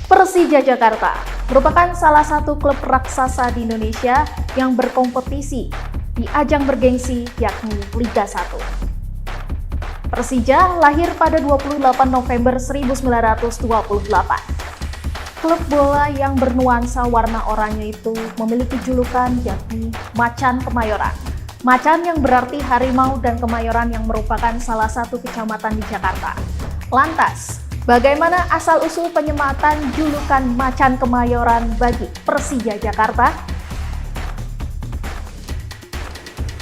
Persija Jakarta merupakan salah satu klub raksasa di Indonesia yang berkompetisi di ajang bergengsi yakni Liga 1. Persija lahir pada 28 November 1928. Klub bola yang bernuansa warna oranye itu memiliki julukan yakni Macan Kemayoran. Macan yang berarti harimau dan Kemayoran yang merupakan salah satu kecamatan di Jakarta. Lantas, bagaimana asal-usul penyematan julukan Macan Kemayoran bagi Persija Jakarta?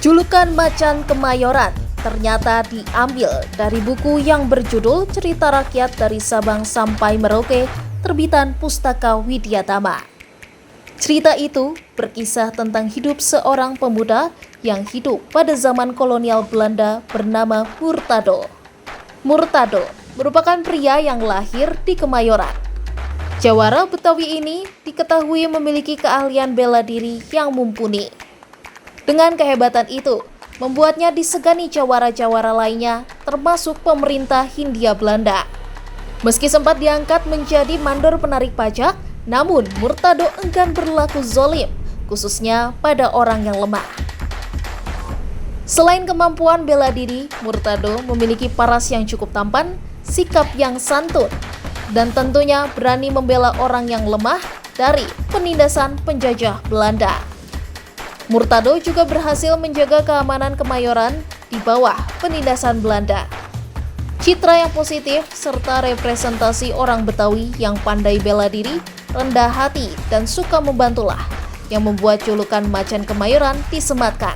Julukan Macan Kemayoran ternyata diambil dari buku yang berjudul Cerita Rakyat dari Sabang sampai Merauke, terbitan Pustaka Widyatama. Cerita itu berkisah tentang hidup seorang pemuda yang hidup pada zaman kolonial Belanda bernama Murtado. Murtado merupakan pria yang lahir di Kemayoran. Jawara Betawi ini diketahui memiliki keahlian bela diri yang mumpuni. Dengan kehebatan itu, membuatnya disegani jawara-jawara lainnya, termasuk pemerintah Hindia Belanda. Meski sempat diangkat menjadi mandor penarik pajak, namun Murtado enggan berlaku zolim, khususnya pada orang yang lemah. Selain kemampuan bela diri, Murtado memiliki paras yang cukup tampan, sikap yang santun, dan tentunya berani membela orang yang lemah dari penindasan penjajah Belanda. Murtado juga berhasil menjaga keamanan Kemayoran di bawah penindasan Belanda. Citra yang positif serta representasi orang Betawi yang pandai bela diri, rendah hati, dan suka membantulah yang membuat julukan Macan Kemayoran disematkan.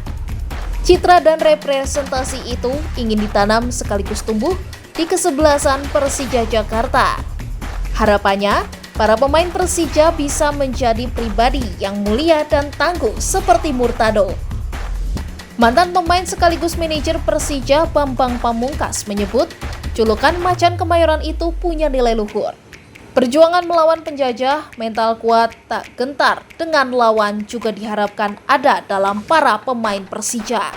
Citra dan representasi itu ingin ditanam sekaligus tumbuh di kesebelasan Persija Jakarta. Harapannya, para pemain Persija bisa menjadi pribadi yang mulia dan tangguh seperti Murtado. Mantan pemain sekaligus manajer Persija Bambang Pamungkas menyebut, julukan Macan Kemayoran itu punya nilai luhur. Perjuangan melawan penjajah, mental kuat, tak gentar dengan lawan juga diharapkan ada dalam para pemain Persija.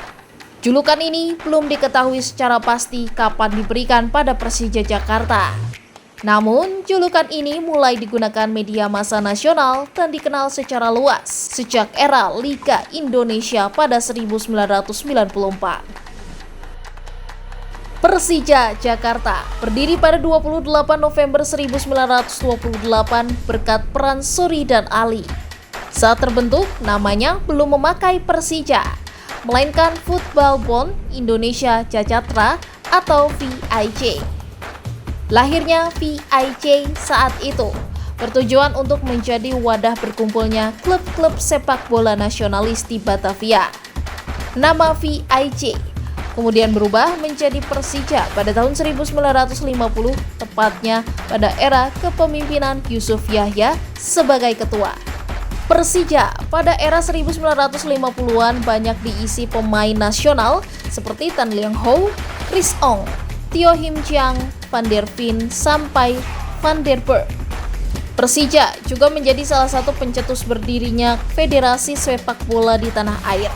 Julukan ini belum diketahui secara pasti kapan diberikan pada Persija Jakarta. Namun, julukan ini mulai digunakan media massa nasional dan dikenal secara luas sejak era Liga Indonesia pada 1994. Persija Jakarta berdiri pada 28 November 1928 berkat peran Suri dan Ali. Saat terbentuk, namanya belum memakai Persija, melainkan Football Bond Indonesia Jajatra atau VIJ. Lahirnya VIJ saat itu bertujuan untuk menjadi wadah berkumpulnya klub-klub sepak bola nasionalis di Batavia. Nama VIJ kemudian berubah menjadi Persija pada tahun 1950, tepatnya pada era kepemimpinan Yusuf Yahya sebagai ketua. Persija pada era 1950-an banyak diisi pemain nasional seperti Tan Liang Hou, Chris Ong, Tio Him Chiang, Van der Veen, sampai Van der Berg. Persija juga menjadi salah satu pencetus berdirinya Federasi Sepak Bola di tanah air,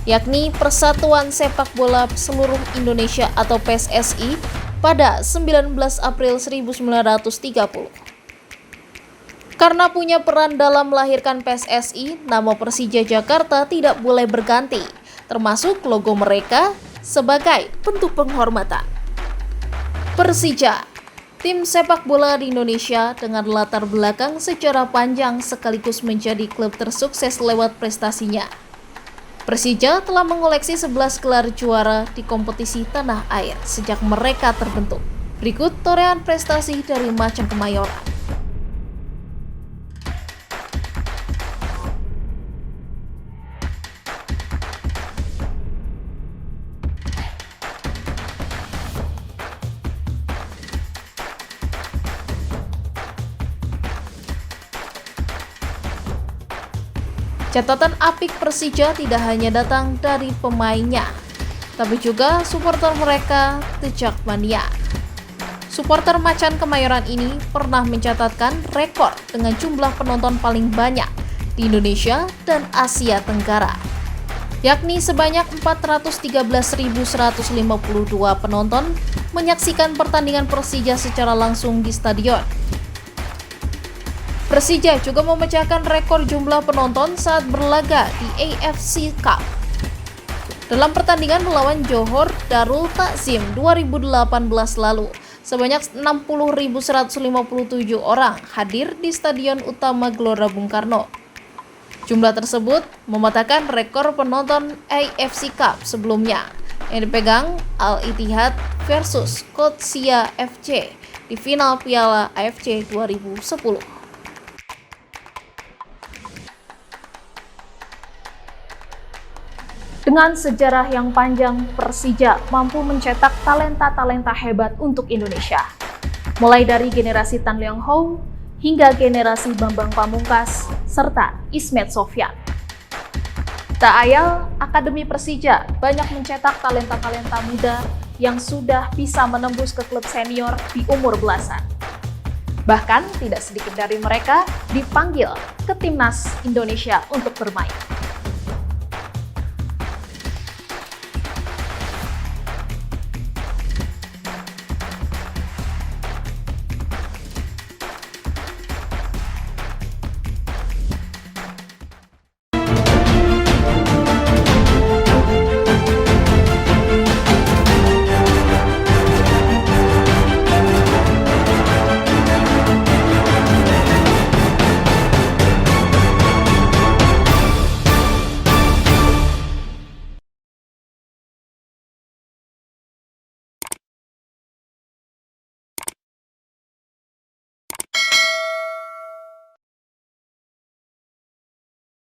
yakni Persatuan Sepak Bola Seluruh Indonesia atau PSSI pada 19 April 1930. Karena punya peran dalam melahirkan PSSI, nama Persija Jakarta tidak boleh berganti, termasuk logo mereka sebagai bentuk penghormatan. Persija, tim sepak bola di Indonesia dengan latar belakang sejarah panjang sekaligus menjadi klub tersukses lewat prestasinya. Persija telah mengoleksi 11 gelar juara di kompetisi tanah air sejak mereka terbentuk. Berikut torehan prestasi dari Macan Kemayoran. Catatan apik Persija tidak hanya datang dari pemainnya, tapi juga supporter mereka, The Jakmania. Supporter Macan Kemayoran ini pernah mencatatkan rekor dengan jumlah penonton paling banyak di Indonesia dan Asia Tenggara, yakni sebanyak 413.152 penonton menyaksikan pertandingan Persija secara langsung di stadion. Persija juga memecahkan rekor jumlah penonton saat berlaga di AFC Cup. Dalam pertandingan melawan Johor Darul Takzim 2018 lalu, sebanyak 60.157 orang hadir di Stadion Utama Gelora Bung Karno. Jumlah tersebut mematahkan rekor penonton AFC Cup sebelumnya yang dipegang Al Ittihad versus Qadssiyah FC di final Piala AFC 2010. Dengan sejarah yang panjang, Persija mampu mencetak talenta-talenta hebat untuk Indonesia. Mulai dari generasi Tan Leong Hou hingga generasi Bambang Pamungkas serta Ismet Sofyan. Tak ayal, Akademi Persija banyak mencetak talenta-talenta muda yang sudah bisa menembus ke klub senior di umur belasan. Bahkan tidak sedikit dari mereka dipanggil ke timnas Indonesia untuk bermain.